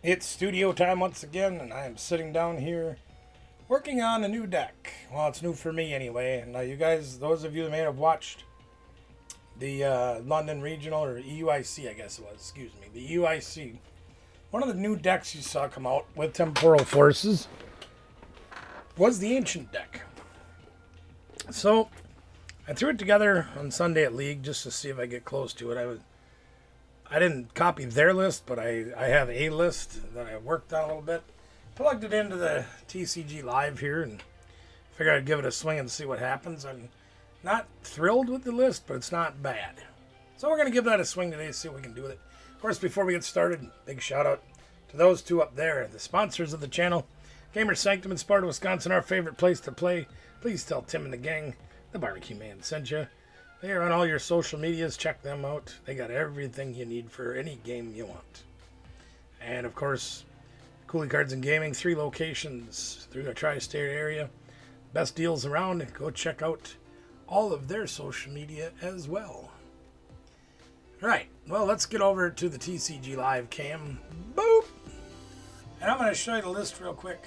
It's studio time once again, and I am sitting down here working on a new deck. Well, it's new for me anyway. Now, you guys, those of you that may have watched the London Regional, or EUIC, I guess it was, excuse me, the EUIC, one of the new decks you saw come out with Temporal Forces was the Ancient deck. So, I threw it together on Sunday at League just to see if I get close to it. I didn't copy their list, but I have a list that I worked on a little bit. Plugged it into the TCG Live here and figured I'd give it a swing and see what happens. I'm not thrilled with the list, but it's not bad. So we're going to give that a swing today to see what we can do with it. Of course, before we get started, big shout out to those two up there, the sponsors of the channel. Gamer Sanctum in Sparta, Wisconsin, our favorite place to play. Please tell Tim and the gang the Barbecue Man sent you. They are on all your social medias. Check them out. They got everything you need for any game you want. And, of course, Cooley Cards and Gaming, 3 locations through the tri-state area. Best deals around. Go check out all of their social media as well. All right. Well, let's get over to the TCG Live cam. Boop! And I'm going to show you the list real quick.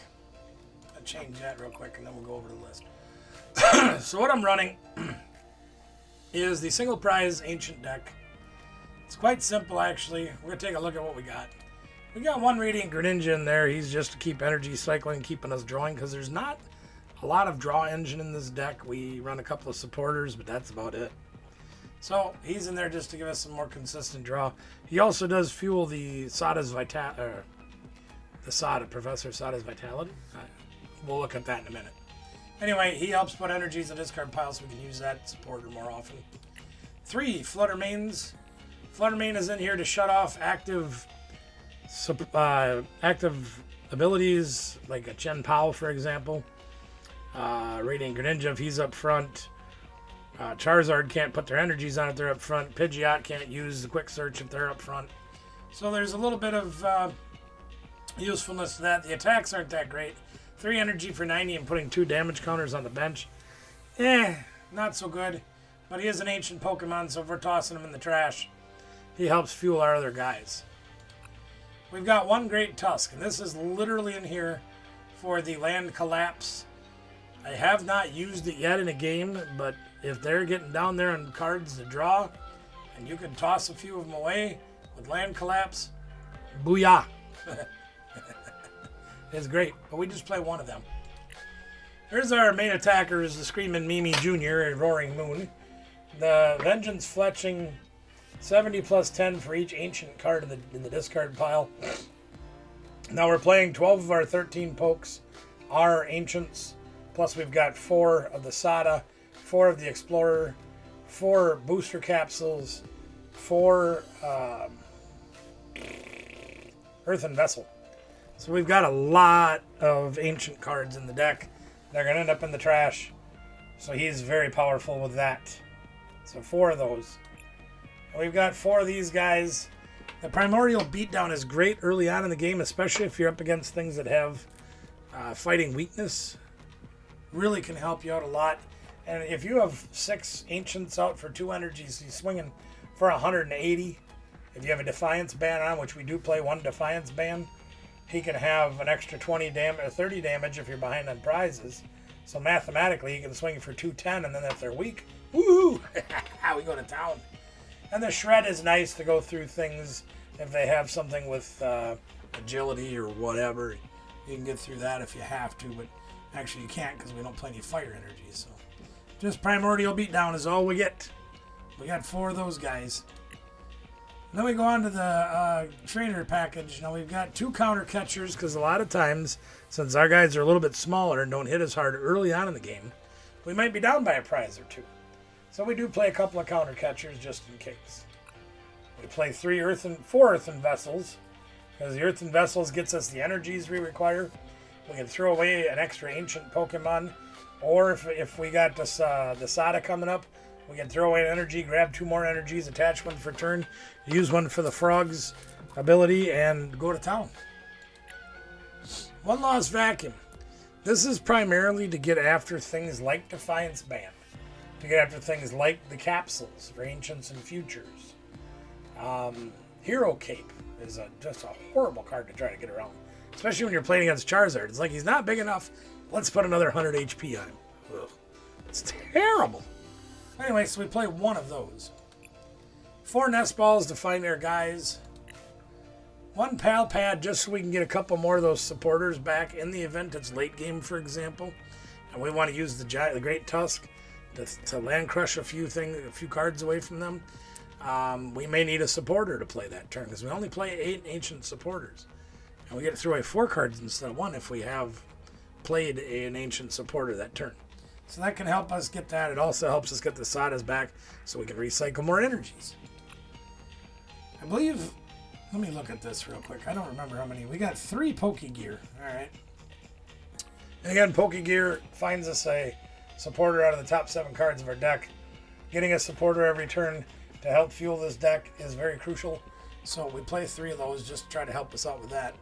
I'll change that real quick, and then we'll go over the list. So what I'm running is the single prize Ancient deck. It's quite simple, actually. We're going to take a look at what we got. We got one Radiant Greninja in there. He's just to keep energy cycling, keeping us drawing, because there's not a lot of draw engine in this deck. We run a couple of supporters, but that's about it. So he's in there just to give us some more consistent draw. He also does fuel the Sada's Professor Sada's Vitality. We'll look at that in a minute. Anyway, he helps put energies in the discard pile so we can use that supporter more often. 3 Flutter Mains. Flutter Main is in here to shut off active abilities, like a Chen Pao, for example. Radiant Greninja, if he's up front. Charizard can't put their energies on if they're up front. Pidgeot can't use the Quick Search if they're up front. So there's a little bit of usefulness to that. The attacks aren't that great. 3 energy for 90 and putting 2 damage counters on the bench. Not so good. But he is an ancient Pokemon, so if we're tossing him in the trash, he helps fuel our other guys. We've got one Great Tusk, and this is literally in here for the land collapse. I have not used it yet in a game, but if they're getting down there on cards to draw, and you can toss a few of them away with land collapse, booyah! It's great, but we just play one of them. Here's our main attackers, the Screaming Mimi Jr. and Roaring Moon. The Vengeance Fletching, 70 plus 10 for each ancient card in the discard pile. Now we're playing 12 of our 13 pokes are ancients, plus we've got 4 of the Sada, 4 of the Explorer, 4 booster capsules, 4 Earthen Vessel. So we've got a lot of ancient cards in the deck. They're going to end up in the trash. So he's very powerful with that. So 4 of those. And we've got 4 of these guys. The Primordial Beatdown is great early on in the game, especially if you're up against things that have fighting weakness. Really can help you out a lot. And if you have 6 ancients out for 2 energies, he's swinging for 180. If you have a Defiance ban on, which we do play 1 Defiance ban, he can have an extra 20 damage or 30 damage if you're behind on prizes. So mathematically, he can swing for 210, and then if they're weak, woo! We go to town. And the Shred is nice to go through things if they have something with agility or whatever. You can get through that if you have to, but actually you can't because we don't play any fire energy. So just Primordial Beatdown is all we get. We got 4 of those guys. Then we go on to the trainer package. Now we've got 2 counter catchers because a lot of times, since our guys are a little bit smaller and don't hit as hard early on in the game, we might be down by a prize or 2. So we do play a couple of counter catchers just in case. We play 4 Earthen Vessels because the Earthen Vessels gets us the energies we require. We can throw away an extra ancient Pokemon, or if we got this, the Sada coming up, we can throw away an energy, grab 2 more energies, attach 1 for turn, use 1 for the Frog's ability, and go to town. 1 Lost Vacuum. This is primarily to get after things like Defiance Ban, to get after things like the capsules for Ancients and Futures. Hero Cape. is just a horrible card to try to get around. Especially when you're playing against Charizard. It's like, he's not big enough. Let's put another 100 HP on him. Ugh. It's terrible. Anyway, so we play one of those. 4 nest balls to find our guys. 1 pal pad just so we can get a couple more of those supporters back in the event it's late game, for example. And we want to use the Great Tusk to land crush a few cards away from them. We may need a supporter to play that turn because we only play 8 ancient supporters. And we get to throw away 4 cards instead of 1 if we have played an ancient supporter that turn. So that can help us get that. It also helps us get the Sadas back so we can recycle more energies. I believe, let me look at this real quick. I don't remember how many. We got 3 Pokegear. All right. And again, Pokegear finds us a supporter out of the top 7 cards of our deck. Getting a supporter every turn to help fuel this deck is very crucial. So we play 3 of those just to try to help us out with that.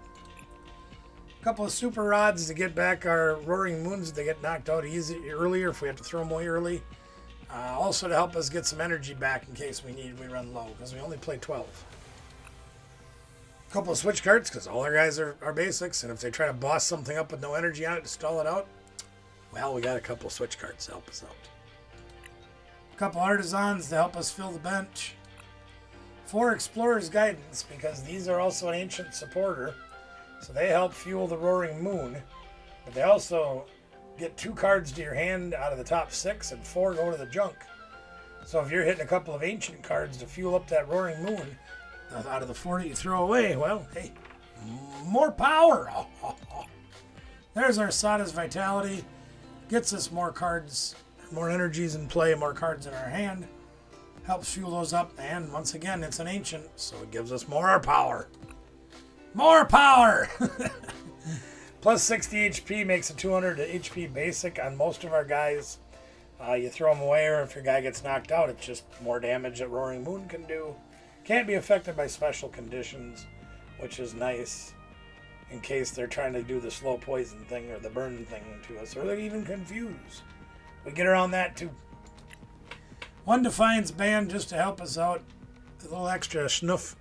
A couple of Super Rods to get back our Roaring Moons if they get knocked out earlier if we have to throw them away early. Also to help us get some energy back in case we run low because we only play 12. A couple of switch cards because all our guys are basics, and if they try to boss something up with no energy on it to stall it out, well, we got a couple of switch cards to help us out. A couple Artisans to help us fill the bench. 4 Explorer's Guidance because these are also an ancient supporter, so they help fuel the Roaring Moon, but they also get 2 cards to your hand out of the top 6 and 4 go to the junk. So if you're hitting a couple of ancient cards to fuel up that Roaring Moon out of the 4 that you throw away, well, hey, more power. There's our Sada's Vitality. Gets us more cards, more energies in play, more cards in our hand. Helps fuel those up, and once again, it's an ancient, so it gives us more power. More power! Plus 60 HP makes a 200 HP basic on most of our guys. You throw them away, or if your guy gets knocked out, it's just more damage that Roaring Moon can do. Can't be affected by special conditions, which is nice in case they're trying to do the slow poison thing or the burn thing to us, or they're even confused. We get around that too. 1 Defiance Band just to help us out. A little extra snuff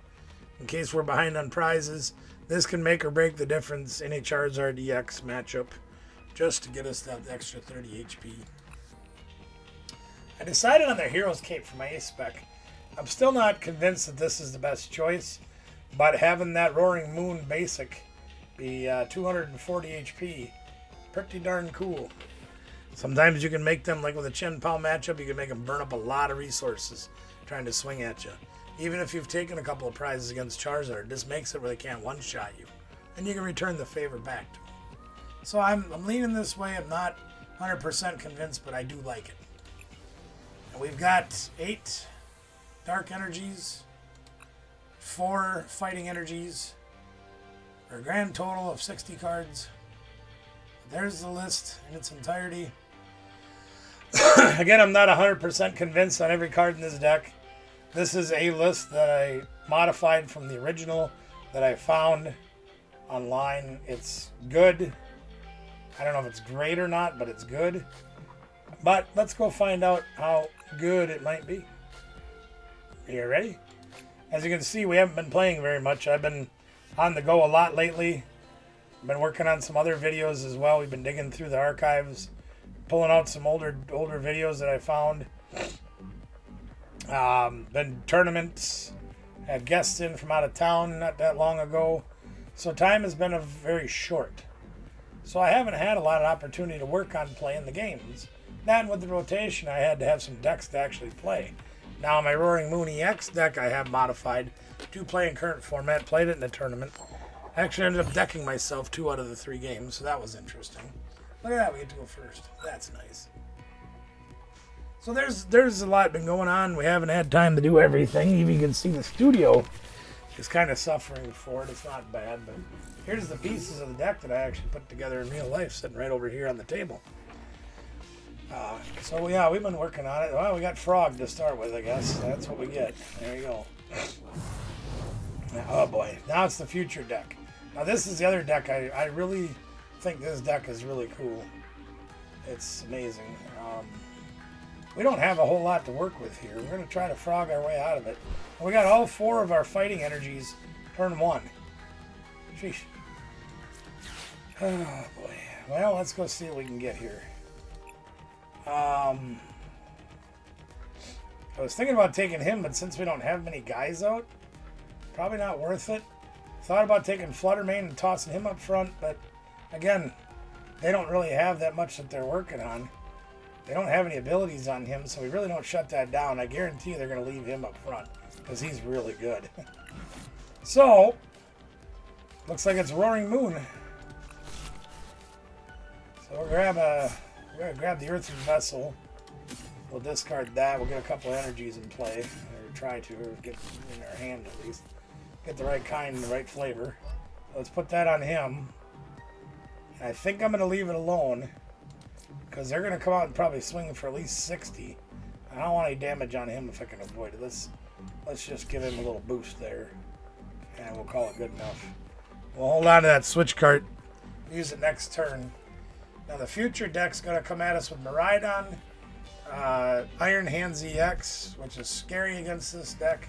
in case we're behind on prizes. This can make or break the difference in a Charizard EX matchup just to get us that extra 30 HP. I decided on the Hero's Cape for my Ace spec. I'm still not convinced that this is the best choice, but having that Roaring Moon basic be 240 HP, pretty darn cool. Sometimes you can make them, like with a Chen Pao matchup, you can make them burn up a lot of resources trying to swing at you. Even if you've taken a couple of prizes against Charizard, this makes it where they can't one-shot you. And you can return the favor back to them. So I'm leaning this way. I'm not 100% convinced, but I do like it. And we've got 8 Dark Energies, 4 Fighting Energies, for a grand total of 60 cards. There's the list in its entirety. Again, I'm not 100% convinced on every card in this deck. This is a list that I modified from the original that I found online. It's good. I don't know if it's great or not, but it's good. But let's go find out how good it might be. Are you ready? As you can see, we haven't been playing very much. I've been on the go a lot lately. I've been working on some other videos as well. We've been digging through the archives, pulling out some older videos that I found. Been tournaments, had guests in from out of town not that long ago. So time has been very short. So I haven't had a lot of opportunity to work on playing the games. That and with the rotation, I had to have some decks to actually play. Now my Roaring Moon EX deck I have modified to play in current format. Played it in a tournament. Actually ended up decking myself 2 out of the 3 games, so that was interesting. Look at that, we get to go first. That's nice. So there's a lot been going on. We haven't had time to do everything. Even you can see the studio is kind of suffering for it. It's not bad, but here's the pieces of the deck that I actually put together in real life, sitting right over here on the table. So yeah, we've been working on it. Well, we got Frog to start with, I guess. That's what we get. There you go. Oh boy, now it's the future deck. Now this is the other deck. I really think this deck is really cool. It's amazing. We don't have a whole lot to work with here. We're going to try to frog our way out of it. And we got all 4 of our fighting energies Turn 1. Sheesh. Oh, boy. Well, let's go see what we can get here. I was thinking about taking him, but since we don't have many guys out, probably not worth it. Thought about taking Fluttermane and tossing him up front, but again, they don't really have that much that they're working on. They don't have any abilities on him, so we really don't shut that down. I guarantee they're going to leave him up front because he's really good. So, looks like it's Roaring Moon. So we're gonna grab the Earthen Vessel. We'll discard that. We'll get a couple energies in play, or try to, or get in our hand at least. Get the right kind and the right flavor. Let's put that on him. And I think I'm gonna leave it alone because they're gonna come out and probably swing for at least 60. I don't want any damage on him if I can avoid it. Let's just give him a little boost there, and we'll call it good enough. We'll hold on to that switch cart. Use it next turn. Now the future deck's going to come at us with Miraidon, Iron Hands EX, which is scary against this deck,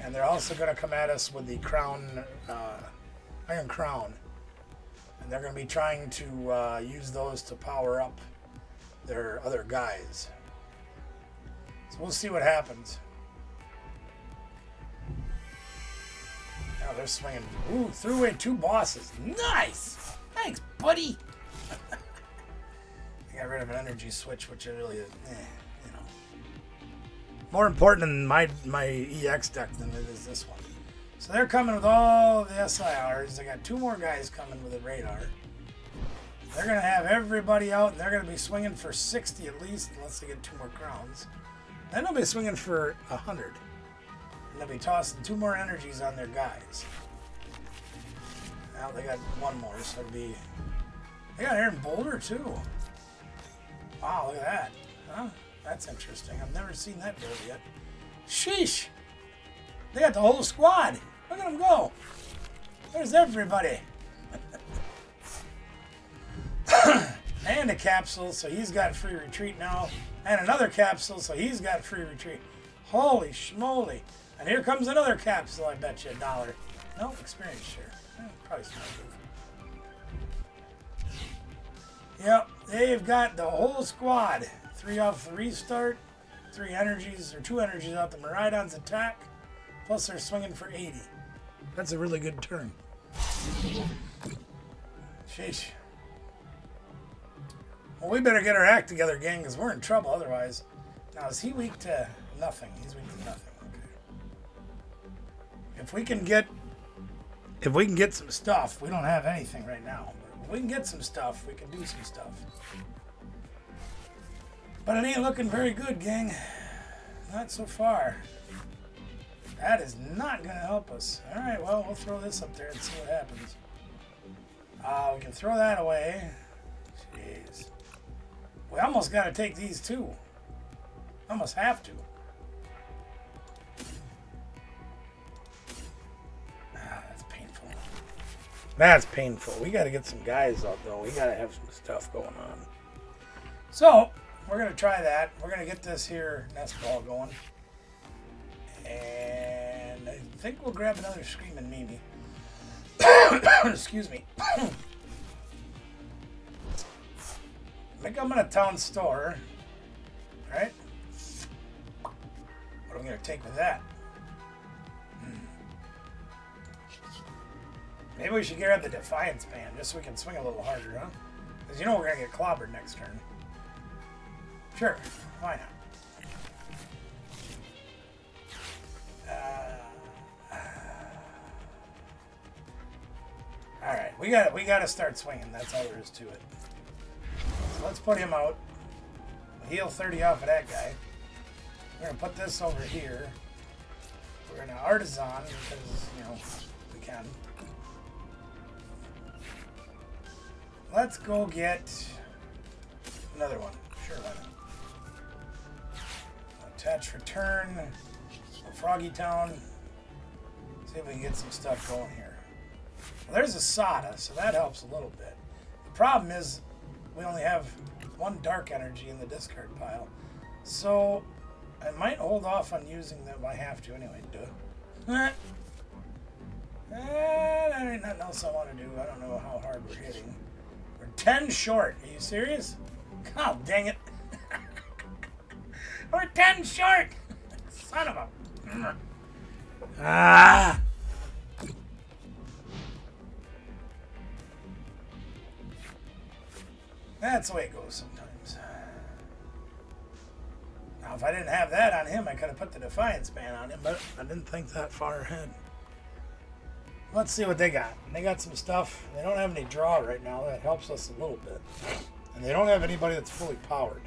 and they're also going to come at us with the Crown, Iron Crown, and they're going to be trying to use those to power up their other guys. So we'll see what happens. Now they're swinging. Ooh, threw away 2 bosses. Nice! Thanks, buddy! Got rid of an energy switch, which really is, you know, more important in my EX deck than it is this one. So they're coming with all the SIRs. They got 2 more guys coming with a radar. They're going to have everybody out, and they're going to be swinging for 60 at least, unless they get 2 more crowns. Then they'll be swinging for 100. And they'll be tossing 2 more energies on their guys. Now they got 1 more, so it'll be... They got Iron Boulder, too. Wow, look at that. Huh? That's interesting. I've never seen that build yet. Sheesh! They got the whole squad. Look at them go. There's everybody. And a capsule, so he's got free retreat now. And another capsule, so he's got free retreat. Holy schmoly. And here comes another capsule, I bet you $1. No, experience share. Probably smart move. Yep, they've got the whole squad. 3 off the restart, 3 energies, or 2 energies out the Miraidon's attack, plus they're swinging for 80. That's a really good turn. Sheesh. Well, we better get our act together, gang, because we're in trouble otherwise. Now, is he weak to nothing? He's weak to nothing. Okay. If we can get some stuff, we don't have anything right now. If we can get some stuff, we can do some stuff. But it ain't looking very good, gang. Not so far. That is not going to help us. Alright, well, we'll throw this up there and see what happens. We can throw that away. Jeez. We almost got to take these too. Almost have to. That's painful. That's painful. We got to get some guys out, though. We got to have some stuff going on. So, we're going to try that. We're going to get this here nest ball going. And I think we'll grab another Screaming Mimi. Excuse me. I think I'm in a town store. Alright. What am I going to take with that? Maybe we should grab the Defiance Band just so we can swing a little harder, huh? Because you know we're going to get clobbered next turn. Sure. Why not? Alright, we got to start swinging. That's all there is to it. So let's put him out. We'll heal 30 off of that guy. We're going to put this over here. We're going to Artisan because, you know, we can. Let's go get another one. Sure, why not? Attach return. Froggy Town. See if we can get some stuff going here. Well, there's a Sada, so that helps a little bit. The problem is we only have 1 dark energy in the discard pile. So I might hold off on using them. I have to anyway. Duh. That ain't nothing else I want to do. I don't know how hard we're hitting. We're 10 short. Are you serious? God dang it. We're 10 short. Son of a... Ah! That's the way it goes sometimes. Now, if I didn't have that on him, I could have put the Defiance Band on him, but I didn't think that far ahead. Let's see what they got. They got some stuff. They don't have any draw right now. That helps us a little bit. And they don't have anybody that's fully powered.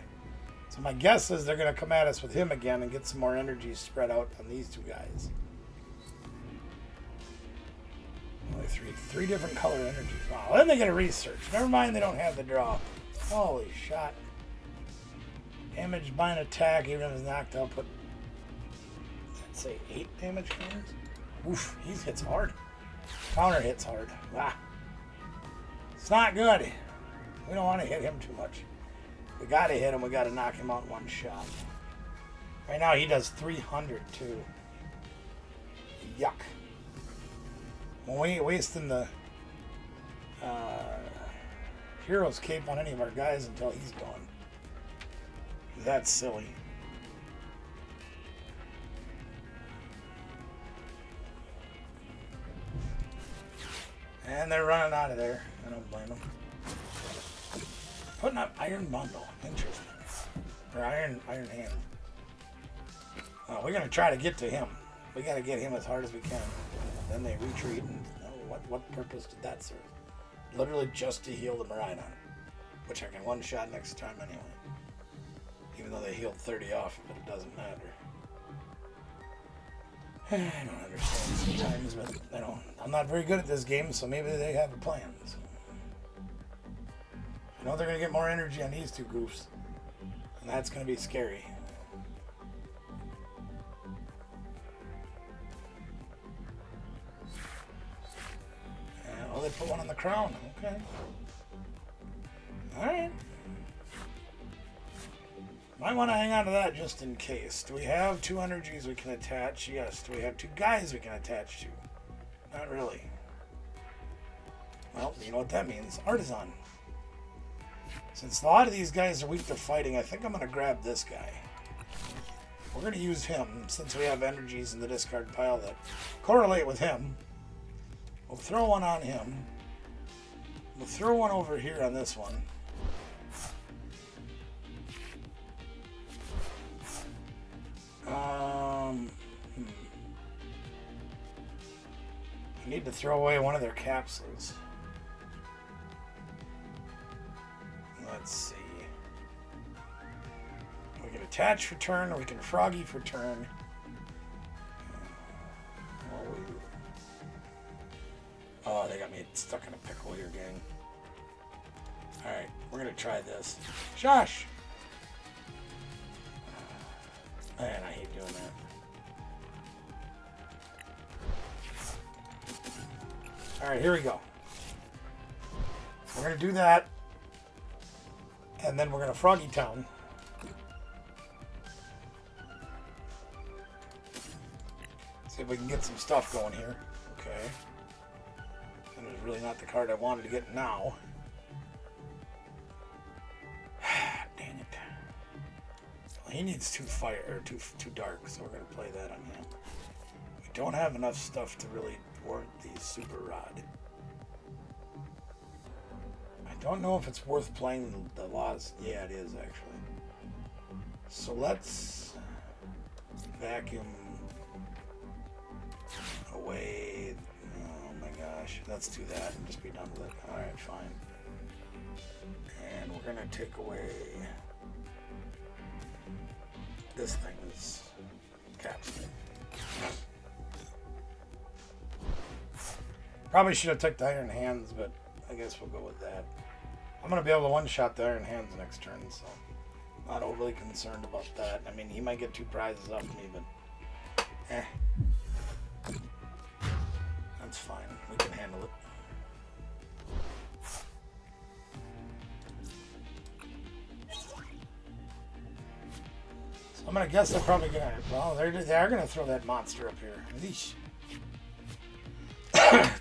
So my guess is they're going to come at us with him again and get some more energy spread out on these two guys. Only three different color energies. Wow, then they get a research. Never mind, they don't have the draw. Holy shot. Damage by an attack, even if it's knocked out, put, let's say, 8 damage counters. Oof, he hits hard. Counter hits hard. Wow. It's not good. We don't want to hit him too much. We got to hit him. We got to knock him out in one shot. Right now, he does 300 too. Yuck. Well, we ain't wasting the hero's cape on any of our guys until he's gone. That's silly. And they're running out of there. I don't blame them. Putting up Iron Bundle. Interesting. Or Iron Hand. Oh, we're going to try to get to him. We got to get him as hard as we can. Then they retreat. And, what purpose did that serve? Literally just to heal the Maridon. Which I can one-shot next time anyway. Even though they healed 30 off of it, it doesn't matter. I don't understand sometimes, but you know, I'm not very good at this game, so maybe they have a plan. So. I know they're going to get more energy on these two goofs, and that's going to be scary. Oh, they put one on the crown. Okay. Alright. Might want to hang on to that just in case. Do we have 2 energies we can attach? Yes. Do we have 2 guys we can attach to? Not really. Well, you know what that means. Artisan. Since a lot of these guys are weak to fighting, I think I'm going to grab this guy. We're going to use him since we have energies in the discard pile that correlate with him. We'll throw one on him. We'll throw one over here on this one. I need to throw away one of their capsules. Let's see. We can attach for turn, or we can froggy for turn. Oh, they got me stuck in a pickle here, gang. Alright, we're gonna try this. Shush! Man, I hate doing that. Alright, here we go. We're gonna do that. And then we're gonna Froggy Town. See if we can get some stuff going here. Okay. That was really not the card I wanted to get now. Dang it. Well, he needs 2 fire or two dark, so we're gonna play that on him. We don't have enough stuff to really warrant the super rod. I don't know if it's worth playing the laws. Yeah, it is actually. So let's vacuum away. Oh my gosh. Let's do that and just be done with it. Alright, fine. And we're gonna take away this thing is capsule. Probably should have took the Iron Hands, but I guess we'll go with that. I'm going to be able to one-shot the Iron Hands next turn, so not overly concerned about that. I mean, he might get 2 prizes off me, but that's fine. We can handle it. So I'm going to guess they're probably going to... Well, they are going to throw that monster up here. Yeesh.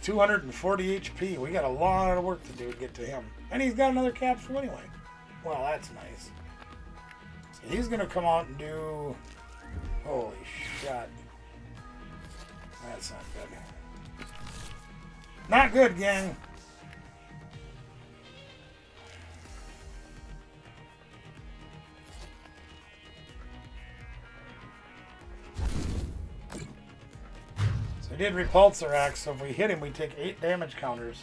240 HP. We got a lot of work to do to get to him. And he's got another capsule anyway. Well, that's nice. So he's going to come out and do... Holy shit. That's not good. Not good, gang. So he did repulsor axe, so if we hit him, we take 8 damage counters.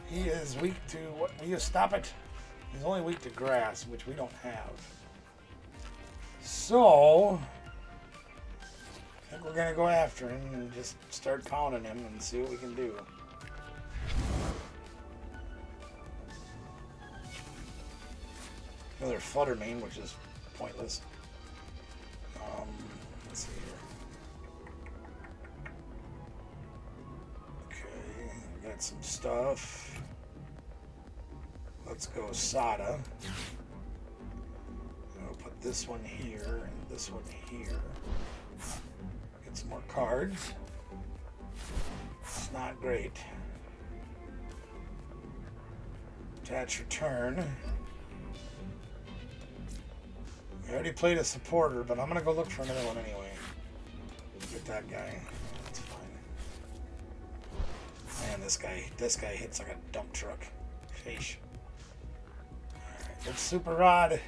He is weak to... What? Will you stop it? He's only weak to grass, which we don't have. So... I think we're going to go after him and just start pounding him and see what we can do. Another flutter main, which is pointless. Let's see here. Okay, we got some stuff. Let's go Sada. I'll put this one here and this one here. Get some more cards. It's not great. Attach your turn. We already played a supporter, but I'm gonna go look for another one anyway. Get that guy. That's fine. Man, this guy hits like a dump truck. Sheesh. Alright, let's super rod.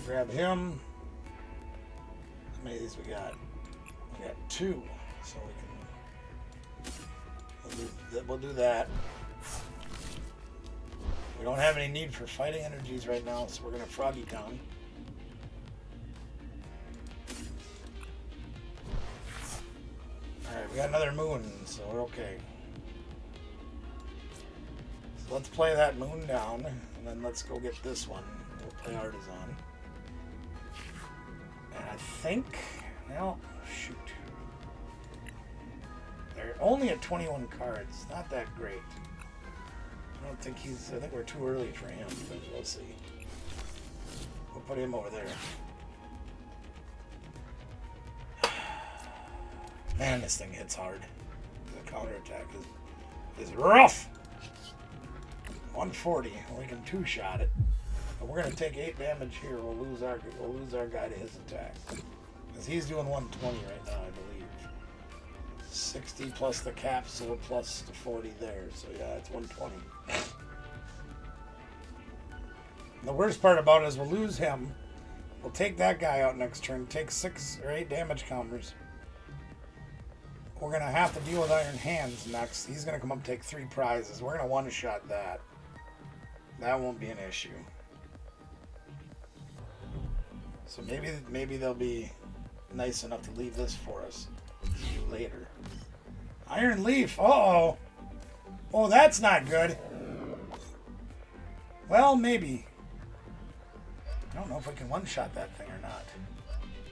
Grab him. How many of these we got? We got 2, so we'll do that. We don't have any need for fighting energies right now, so we're gonna Froggy Town. Alright, we got another moon, so we're okay. So let's play that moon down, and then let's go get this one. We'll play Artisan. And I think, well, shoot. They're only at 21 cards. Not that great. I don't think he's... I think we're too early for him, but we'll see. We'll put him over there. Man, this thing hits hard. The counterattack is rough! 140. We can 2-shot it. But we're going to take 8 damage here. We'll lose our guy to his attack. Because he's doing 120 right now, I believe. 60 plus the capsule plus the 40 there. So yeah, it's 120. The worst part about it is we'll lose him. We'll take that guy out next turn. Take 6 or 8 damage counters. We're going to have to deal with Iron Hands next. He's going to come up and take 3 prizes. We're going to one-shot that. That won't be an issue. So maybe they'll be nice enough to leave this for us later. Iron Leaf. Uh-oh. Oh, that's not good. Well, maybe. I don't know if we can one-shot that thing or not.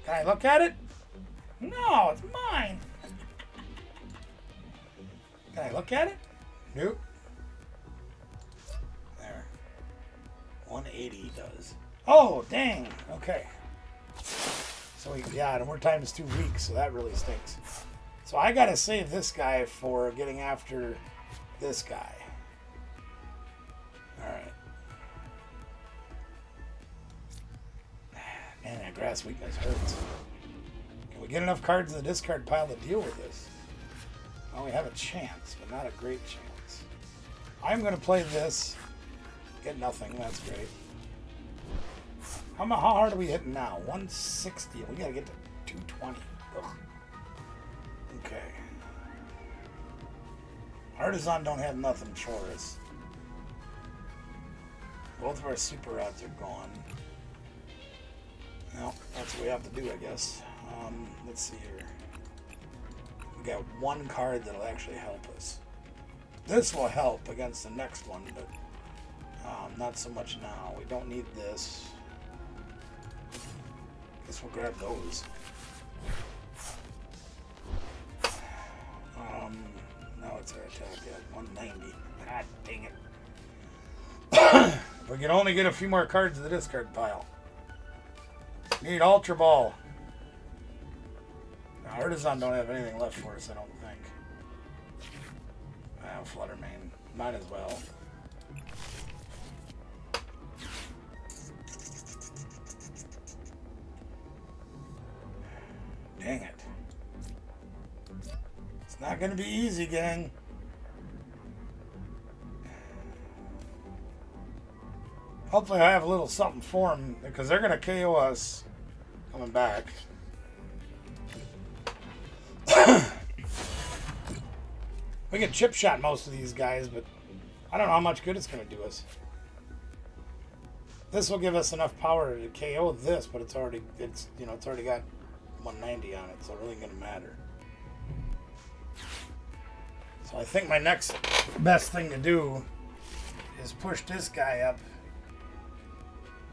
Can I look at it? No, it's mine. Can I look at it? Nope. There. 180 does. Oh, dang. Okay. So yeah, and we're times 2 weeks, so that really stinks. So I gotta save this guy for getting after this guy. Alright. Man, that grass weakness hurts. Can we get enough cards in the discard pile to deal with this? Well, we have a chance, but not a great chance. I'm going to play this. Get nothing. That's great. How hard are we hitting now? 160. We got to get to 220. Ugh. Okay. Artisan don't have nothing for us. Both of our super rods are gone. Well, that's what we have to do, I guess. Let's see here. We got 1 card that'll actually help us. This will help against the next one, but not so much now. We don't need this. Guess we'll grab those. Now it's our attack at 190. God dang it. If we can only get a few more cards in the discard pile. Need Ultra Ball. Now, Artisan don't have anything left for us, I don't think. a flutter main. Might as well. Dang it. It's not going to be easy, gang. Hopefully I have a little something for them, because they're going to KO us coming back. We can chip shot most of these guys, but I don't know how much good it's going to do us. This will give us enough power to KO this, but it's already got 190 on it, so it really ain't going to matter. So I think my next best thing to do is push this guy up.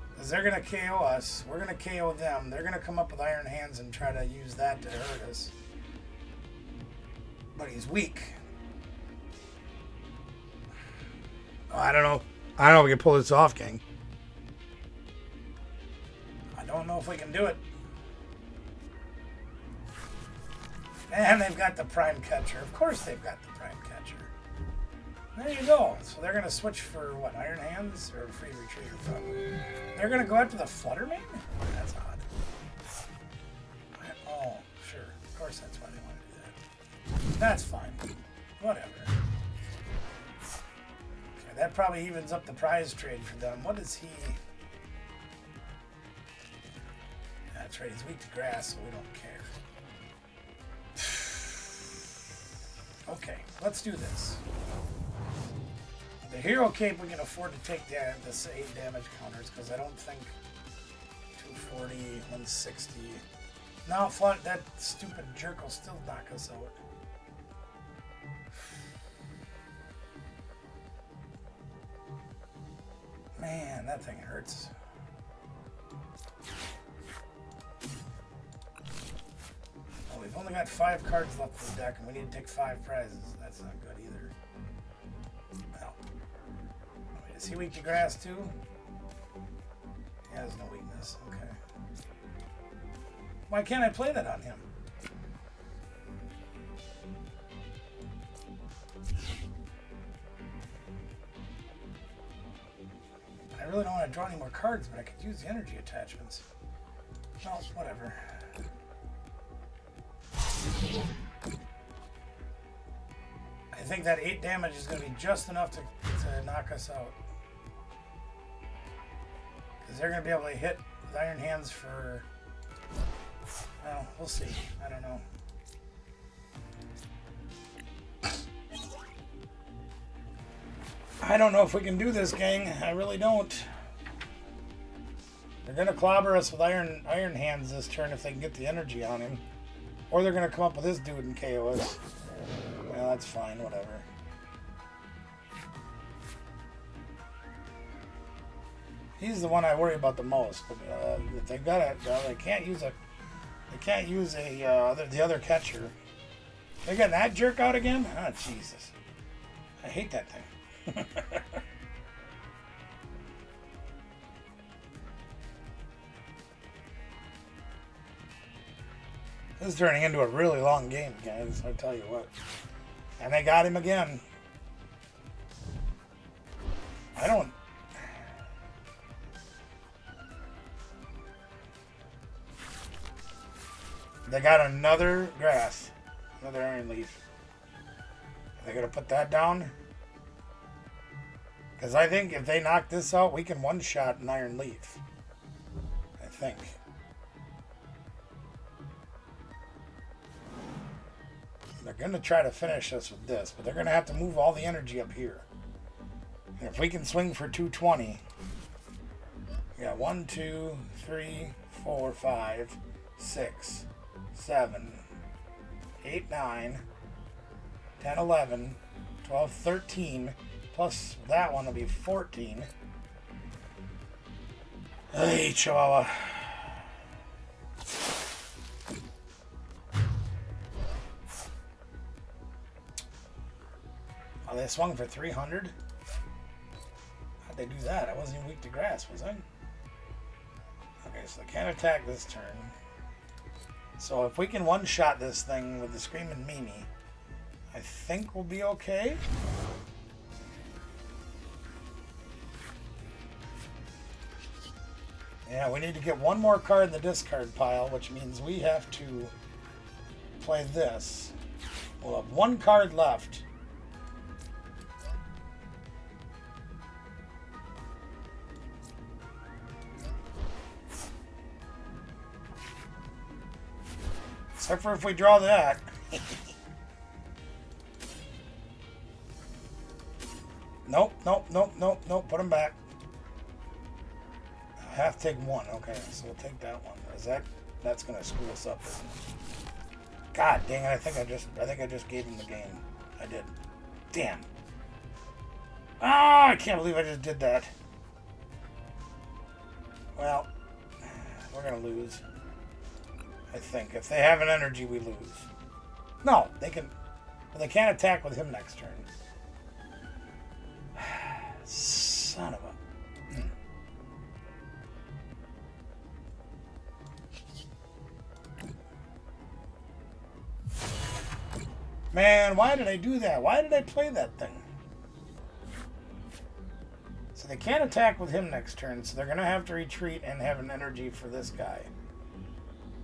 Because they're going to KO us. We're going to KO them. They're going to come up with Iron Hands and try to use that to hurt us. But he's weak. Oh, I don't know. I don't know if we can pull this off, gang. I don't know if we can do it. And they've got the Prime Catcher. Of course they've got the Prime Catcher. There you go. So they're going to switch for, what, Iron Hands or Free Retriever from? They're going to go after the Flutter Main? That's odd. Oh, sure. Of course that's why they want to do that. That's fine. Whatever. Okay, that probably evens up the prize trade for them. What is he? That's right. He's weak to grass, so we don't care. Okay, let's do this. The Hero Cape we can afford to take the 8 damage counters because I don't think 240, 160. No, that stupid jerk will still knock us out. Man, that thing hurts. Oh, we've only got 5 cards left in the deck and we need to take 5 prizes. That's not good either. Well. Wait, is he weak to grass too? He has no weakness. Okay. Why can't I play that on him? I really don't want to draw any more cards, but I could use the energy attachments. Well, whatever. I think that 8 damage is going to be just enough to knock us out. Because they're going to be able to hit with Iron Hands for... Well, we'll see. I don't know. I don't know if we can do this, gang. I really don't. They're going to clobber us with Iron Hands this turn if they can get the energy on him. Or they're going to come up with this dude and KO us. Well, that's fine. Whatever. He's the one I worry about the most. But if they've got it, they can't use a... They can't use the other catcher. They're getting that jerk out again? Oh, Jesus. I hate that thing. This is turning into a really long game, guys. I tell you what. And they got him again. I don't... They got another grass. Another iron leaf. Are they going to put that down? Because I think if they knock this out, we can one-shot an iron leaf. I think. They're going to try to finish us with this, but they're going to have to move all the energy up here. And if we can swing for 220, we got 1, 2, 3, 4, 5, 6, 7, 8, 9, 10, 11, 12, 13, plus that one will be 14. Hey, Chihuahua. Oh, they swung for 300? How'd they do that? I wasn't even weak to grass, was I? Okay, so they can't attack this turn. So if we can one-shot this thing with the Screaming Mimi, I think we'll be okay. Yeah, we need to get one more card in the discard pile, which means we have to play this. We'll have one card left. Except for if we draw that. Nope, nope, nope, nope, nope. Put them back. I have to take one. Okay, so we'll take that one. That's gonna screw us up, isn't it? God dang it! I think I just gave him the game. I did. Damn. Ah, I can't believe I just did that. Well, we're gonna lose. I think if they have an energy, we lose. No, they can. They can't attack with him next turn. Son of a. Man, why did I do that? Why did I play that thing? So they can't attack with him next turn, so they're going to have to retreat and have an energy for this guy.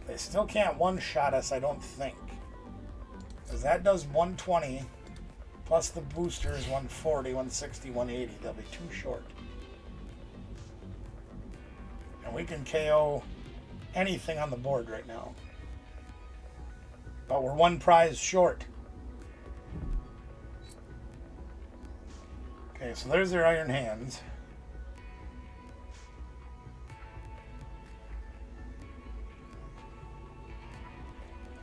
They still can't one-shot us, I don't think. Because that does 120, plus the booster is 140, 160, 180. They'll be too short. And we can KO anything on the board right now. But we're one prize short. Okay, so there's their Iron Hands.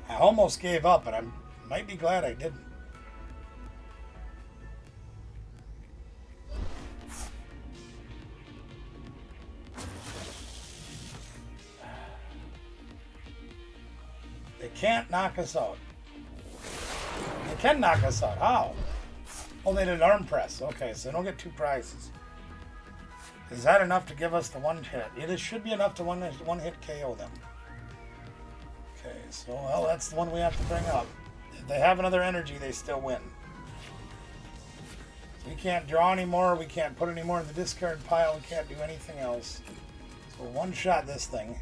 I almost gave up, and I might be glad I didn't. They can't knock us out. They can knock us out. How? Oh, they did an arm press. Okay, so they don't get two prizes. Is that enough to give us the one hit? It should be enough to one hit KO them. Okay, so, well, that's the one we have to bring up. If they have another energy, they still win. So we can't draw anymore. We can't put any more in the discard pile. We can't do anything else. So we'll one-shot this thing.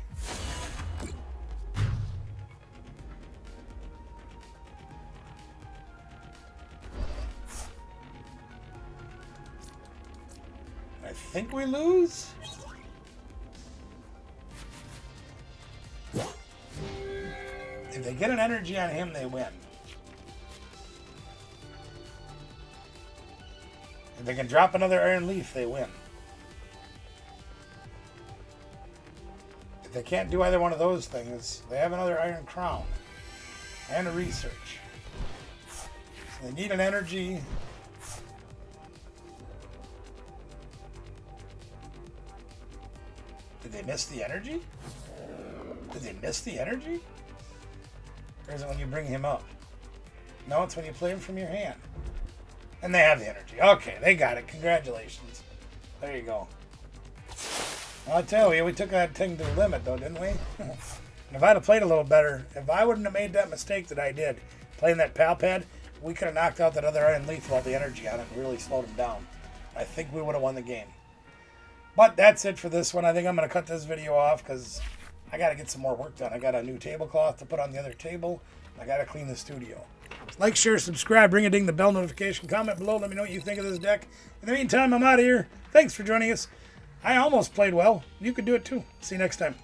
I think we lose. If they get an energy on him, they win. If they can drop another Iron Leaf, they win. If they can't do either one of those things, they have another Iron Crown and a Research. So they need an energy. Did they miss the energy? Did they miss the energy? Or is it when you bring him up? No, it's when you play him from your hand. And they have the energy. Okay, they got it. Congratulations. There you go. I'll tell you, we took that thing to the limit, though, didn't we? And if I'd have played a little better, if I wouldn't have made that mistake that I did, playing that pal pad, we could have knocked out that other Iron Leaf with all the energy on it and really slowed him down. I think we would have won the game. But that's it for this one. I think I'm going to cut this video off because I got to get some more work done. I got a new tablecloth to put on the other table. I got to clean the studio. Like, share, subscribe, ring a ding the bell notification, comment below, let me know what you think of this deck. In the meantime, I'm out of here. Thanks for joining us. I almost played well. You could do it too. See you next time.